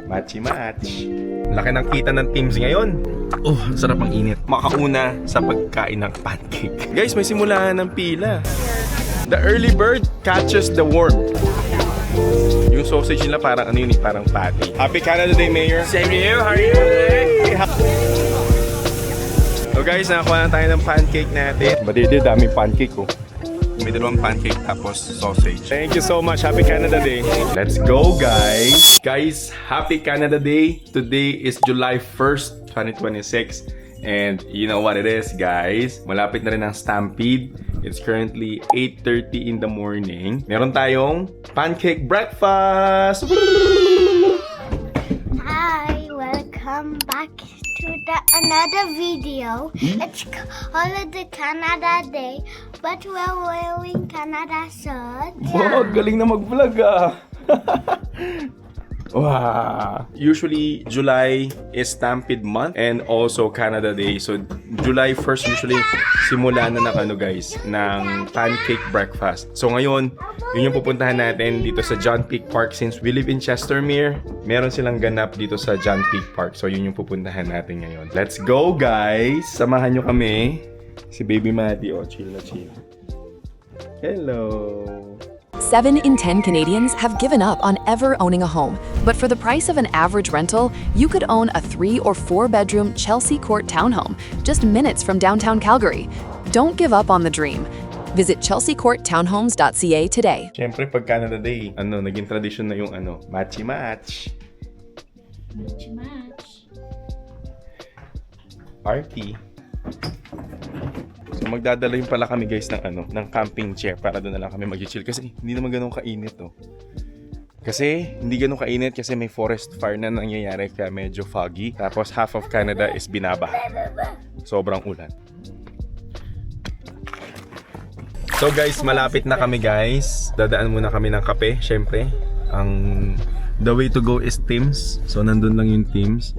Matchy-match. Laki ng kita ng teams ngayon. Oh, sarap ang init. Makauna sa pagkain ng pancake. Guys, may simulahan ng pila. The early bird catches the worm. Yung sausage nila parang ano yun, parang patty. Happy Canada Day, Mayor. Same to you. How are you today? So guys, nakakuha na tayo ng pancake natin. Badidi, daming pancake oh. May dalawang pancake tapos sausage. Thank you so much. Happy Canada Day. Let's go, guys. Guys, Happy Canada Day. Today is July 1st, 2026. And you know what it is, guys. Malapit na rin ang Stampede. It's currently 8:30 in the morning. Meron tayong pancake breakfast. Hi, welcome back to another video. It's called the Canada Day, but we're wearing Canada shirts. Wow, galing na mag-vlog ah. Wow. Usually, July is Stampede month and also Canada Day. So, July 1st usually simula na ng ano guys, ng pancake breakfast. So, ngayon, yun yung pupuntahan natin dito sa John Peak Park. Since we live in Chestermere, meron silang ganap dito sa John Peak Park. So, yun yung pupuntahan natin ngayon. Let's go, guys! Samahan nyo kami. Si Baby Matty, oh, chill na chill. Hello! 7 in 10 Canadians have given up on ever owning a home. But for the price of an average rental, you could own a 3 or 4 bedroom Chelsea Court townhome, just minutes from downtown Calgary. Don't give up on the dream. Visit chelseacourttownhomes.ca today. Siyempre, pag Canada Day, naging tradition na yung matchy-match. Match. Party. So magdadala rin pala kami guys ng camping chair para doon na lang kami mag-chill kasi hindi naman ganun kainit oh. Kasi hindi ganun kainit kasi may forest fire na nangyayari kaya medyo foggy. Tapos half of Canada is binabaha. Sobrang ulan. So guys, malapit na kami guys. Dadaan muna kami ng kape, syempre. The way to go is Tim's. So nandun lang yung Tim's.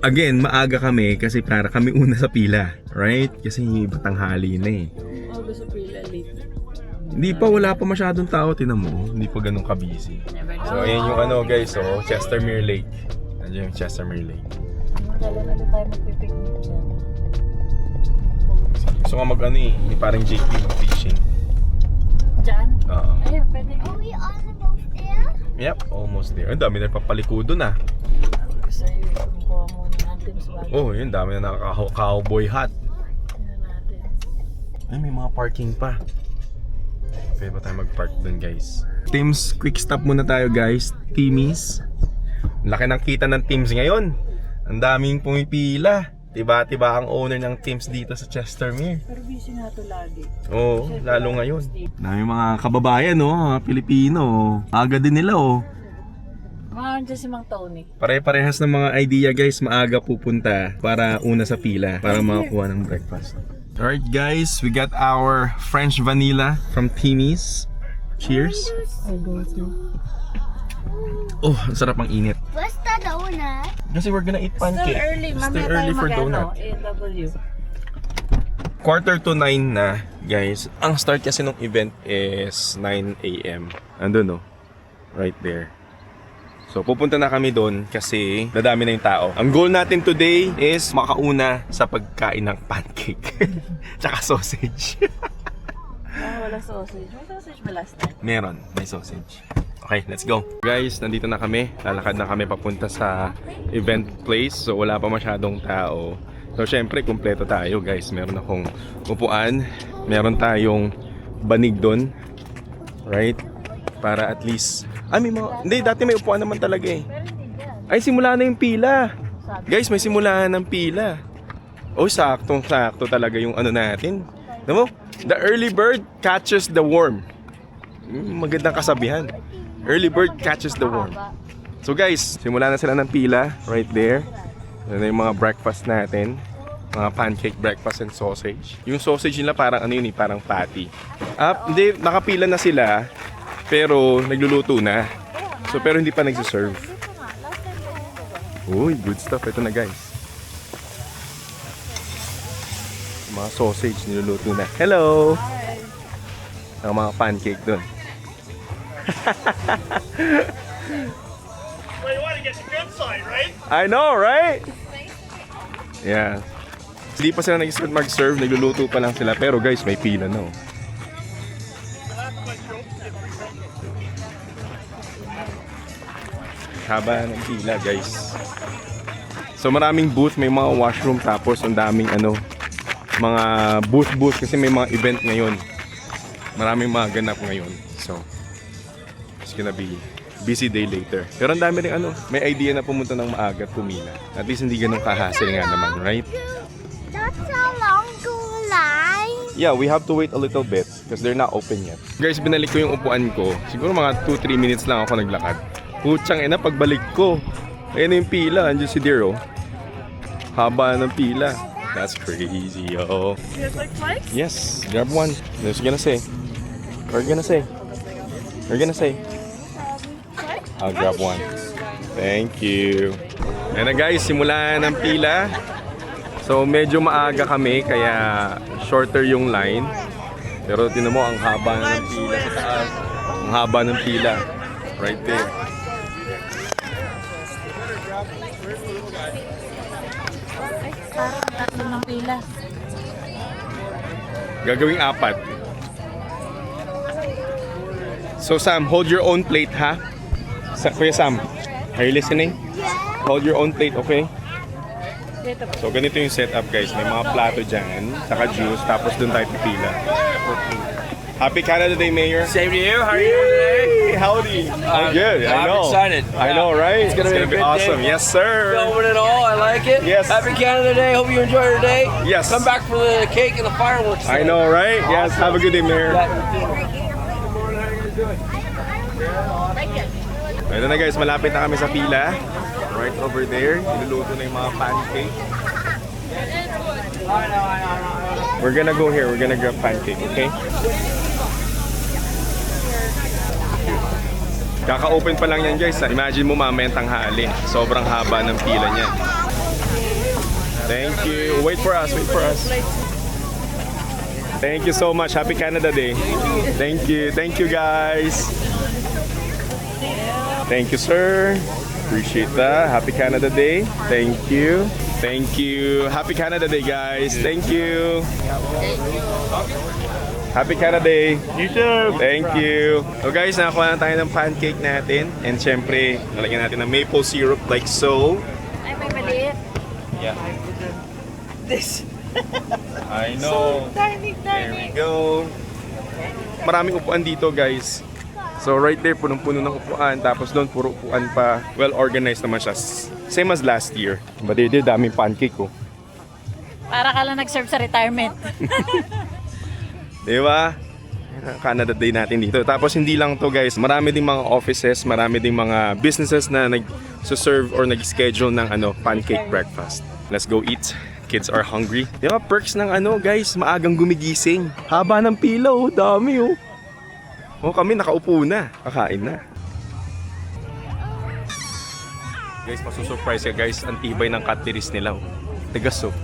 Again, maaga kami kasi para kami una sa pila, right? Kasi batanghali na eh. August sa pila late. Hindi pa, wala pa masyadong tao, tinan mo. Hindi pa ganun ka-busy. So ayan yung guys, oh, Chestermere Lake. Andiyan yung Chestermere Lake. Kailan na tayo magpipiknik dyan? Gusto nga hindi parang JP mag-fishing. Dyan? Oo. Ayun, pwede. Are we almost there? Yep, almost there. Ang dami na papalikudo na. Gusto yun, kumukuha muna natin sa bagay. Oh, yun, dami na naka-cowboy hat. Tingnan natin. Ay, may mga parking pa. Pwede ba tayo mag-park dun, guys? Teams, quick stop muna tayo, guys. Timmy's. Laki ng kita ng Teams ngayon. Ang daming pumipila. Tiba-tiba ang owner ng Teams dito sa Chestermere. Pero busy nga ito lagi. Oo, lalo ngayon. Daming mga kababayan, mga Pilipino. Aga din nila, Mga dyan si Mang Tony. Pare-parehas ng mga idea, guys. Maaga pupunta para una sa pila para makakuha ng breakfast. Alright, guys. We got our French vanilla from Timmy's. Cheers. I go to. Oh, ang sarap ang init. What's the donut? Kasi we're gonna eat pancake. Still early. Still Mamaya early tayo for mag-ano. donut. AW. 8:45 na, guys. Ang start kasi ng event is 9 a.m. Andun, right there. So, pupunta na kami doon kasi dadami na yung tao. Ang goal natin today is makauna sa pagkain ng pancake. Tsaka sausage. Wala sausage. May sausage ba last time? Meron, may sausage. Okay, let's go. Guys, nandito na kami. Lalakad na kami papunta sa event place. So, wala pa masyadong tao. So, syempre, kumpleto tayo, guys. Meron akong upuan. Meron tayong banig doon. Right? Para at least... may mga... Hindi, dati may upuan naman talaga eh. Ay, simula na yung pila. Guys, may simula ng pila. Oh, saktong-sakto talaga yung natin. Alam mo? The early bird catches the worm. Magandang kasabihan. Early bird catches the worm. So guys, simula na sila ng pila right there. Yan na yung mga breakfast natin. Mga pancake breakfast and sausage. Yung sausage nila parang parang patty. Hindi, nakapila na sila. Pero nagluluto na. So pero hindi pa nagsiserve. Uy, good stuff. Ito na guys. Mga sausage niluluto na. Hello! Ang mga pancake dun. I know, right? Yeah. Hindi pa sila nag-start mag-serve, nagluluto pa lang sila. Pero guys, may pila na. Haba ng pila, guys. So maraming booth, may mga washroom, tapos ang daming mga booth kasi may mga event ngayon. Maraming mga ganap ngayon. So it's gonna be busy day later. Pero ang dami rin may idea na pumunta ng maaga at pumila. At least hindi ganun kahassle nga naman, right? That's how long to line. Yeah, we have to wait a little bit because they're not open yet. Guys, binalik ko yung upuan ko. Siguro mga 2-3 minutes lang ako naglakad. Putsang ina, pagbalik ko. Ayun na yung pila. Andiyan si Dear, oh. Haba ng pila. That's crazy, yo. You guys like flights? Yes, grab one. What's gonna say? We're gonna say. We're gonna say. I'll grab one. Thank you. Ayan na guys, simula ng pila. So medyo maaga kami, kaya shorter yung line. Pero tinan mo, ang haba ng pila sa taas. Ang haba ng pila. Right there. Parang tatlo ng pila. Gagawing 4. So Sam, hold your own plate, ha? Kuya Sam, are you listening? Hold your own plate, okay? So ganito yung setup, guys. May mga plato dyan, saka juice, tapos dun tayo pipila. Happy Canada Day, Mayor. Same to you. How are you doing today? Howdy. I'm good. I I'm know. excited. I know, right? It's gonna be a good awesome. day. Yes, sir. Filming it all. I like it. Yes. Happy Canada Day. Hope you enjoy your day. Yes. Come back for the cake and the fireworks. I know, right? Yes. Have a good day, Mayor. Ito na guys, malapit na kami sa pila. Right over there. Iluluto na yung mga pancake. We're gonna go here. We're gonna grab pancake, okay? Kaka-open pa lang yan guys. Imagine mo mamayang tanghali. Sobrang haba ng pila niya. Thank you. Wait for us. Wait for us. Thank you so much. Happy Canada Day. Thank you. Thank you guys. Thank you sir. Appreciate that. Happy Canada Day. Thank you. Thank you. Happy Canada Day guys. Thank you. Happy Canada Day. You too. Thank you. So guys, nakakuha na tayo ng pancake natin. And syempre, nalagyan natin ng maple syrup like so. Ay, may maliit. Yeah. This. I know. Tiny, There we tiny. go. Maraming upuan dito guys. So right there, punong-puno ng upuan. Tapos doon, puro upuan pa. Well organized naman siya. Same as last year. But they did daming pancake oh. Para ka lang nag-serve sa retirement. Di ba? Canada Day natin dito. Tapos hindi lang to guys, marami ding mga offices, marami ding mga businesses na nag-serve or nag-schedule ng pancake breakfast. Let's go eat. Kids are hungry. Di ba perks ng guys, maagang gumigising. Haba ng pila oh, dami oh. Oh, kami nakaupo na, kakain na. Guys, masusurprise ka guys, ang tibay ng cutleries nila oh. Tigas oh.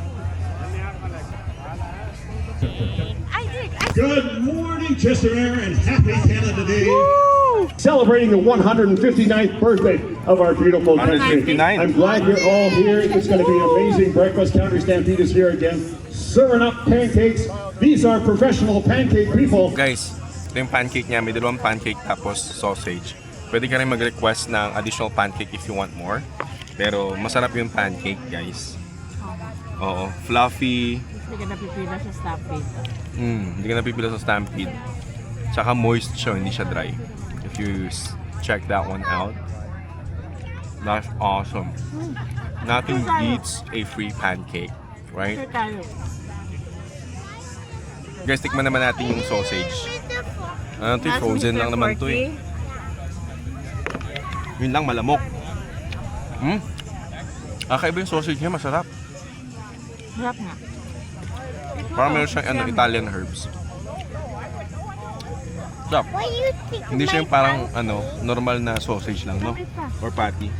Good morning, Chester Air, and happy Canada Day. Woo! Celebrating the 159th birthday of our beautiful country. 159. I'm glad you're all here. It's going to be an amazing breakfast. Calgary Stampede is here again, serving up pancakes. These are professional pancake people. Guys, ito yung pancake niya. May dalawang pancake tapos sausage. Pwede ka rin mag-request ng additional pancake if you want more. Pero masarap yung pancake, guys. Oo, fluffy. Hindi ka napipila sa Stampede. Hindi ka napipila sa Stampede. Tsaka moist siya, hindi siya dry. If you check that one out. That's awesome. Nothing beats a free pancake, right? Sure tayo. Guys, tikman naman natin yung sausage. Ano to, That's frozen Mr. lang naman to eh. Forky. Yun lang, malamok. Kakaiba yung sausage niya, masarap. Sarap nga. Parang meron siyang Italian herbs. Sarap. What do you think? Hindi siya yung parang normal na sausage lang, no? Or patty.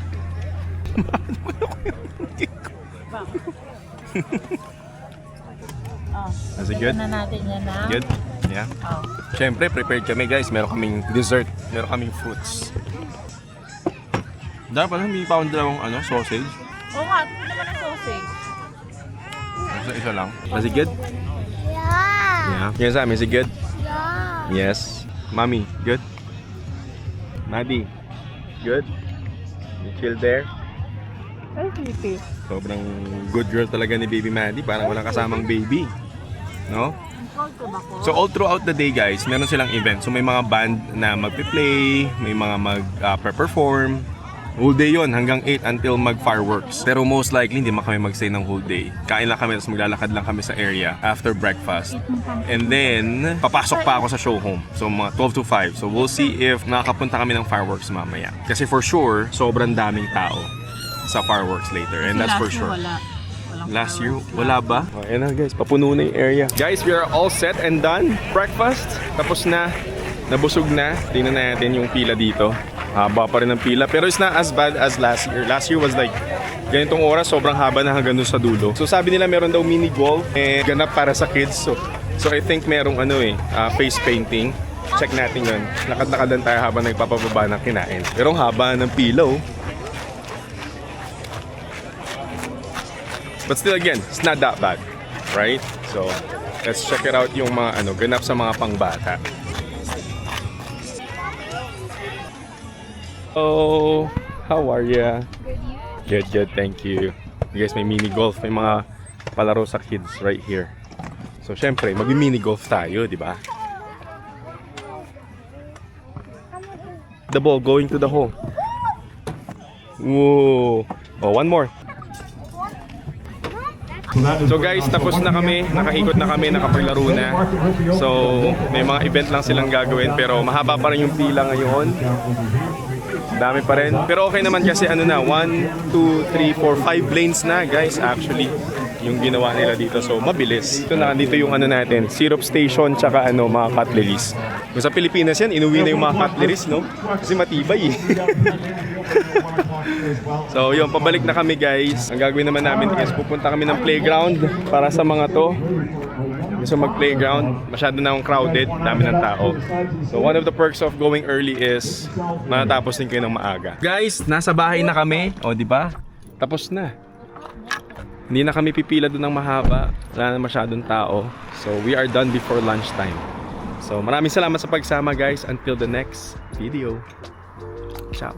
Oh. Is it good? Na natin yan na. Good? Yeah. Oh. Siyempre, prepared kami guys. Meron kaming dessert. Meron kaming fruits. Dapat hindi pa akong dalawang sausage. Oo nga, ito naman ang sausage. Isa lang. Was it good? Yeah. Yeah. Yes, Sam, is it good? Yeah. Yes. Mommy, good? Maddie, good? You chill there? Ay, sleepy. Sobrang good girl talaga ni Baby Maddie. Parang walang kasamang baby. No? Cold ko ba ko? So all throughout the day guys, meron silang event. So may mga band na magpe-play, may mga mag-perform. Whole day yon hanggang 8 until mag-fireworks. Pero most likely hindi man kami mag-stay ng whole day. Kain lang kami, tapos maglalakad lang kami sa area after breakfast. And then, papasok pa ako sa show home. So mga 12 to 5. So we'll see if nakakapunta kami ng fireworks mamaya. Kasi for sure, sobrang daming tao sa fireworks later. And that's for sure. Last year, wala ba? Oh, ayan na guys, papuno na yung area. Guys, we are all set and done. Breakfast, tapos na. Nabusog na. Tingnan natin yung pila dito. Haba pa rin ang pila. Pero it's not as bad as last year. Last year was like, ganitong oras, sobrang haba na hanggang dun sa dulo. So sabi nila meron daw mini golf and ganap para sa kids. So I think merong face painting. Check natin yun. Lakad-lakadan tayo habang nagpapababa ng kinain. Pero ang haba ng pila oh. But still again, it's not that bad, right? So, let's check it out yung mga ganap sa mga pangbata. Oh, how are ya? Good, thank you. You guys, may mini golf, may mga palaro sa kids right here. So, syempre, mag-mini golf tayo, di ba? The ball going to the hole. Whoa. Oh, one more. So guys, tapos na kami, nakaikot na kami, nakapaglaro na. So, may mga event lang silang gagawin pero mahaba pa rin yung pila ngayon. Dami pa rin. Pero okay naman kasi 1, 2, 3, 4, 5 lanes na guys actually yung ginawa nila dito. So, mabilis. Ito na, dito yung natin, syrup station tsaka mga cutleries. Kung sa Pilipinas yan, inuwi na yung mga cutleries, no? Kasi matibay eh. So yun, pabalik na kami guys. Ang gagawin naman namin is pupunta kami ng playground para sa mga to. Gusto mag-playground, masyado na akong crowded, dami ng tao. So one of the perks of going early is matatapos din kayo ng maaga. Guys, nasa bahay na kami. O di ba? Tapos na. Hindi na kami pipila doon ng mahaba. Wala na masyadong tao. So we are done before lunchtime. So maraming salamat sa pagsama guys. Until the next video. Ciao.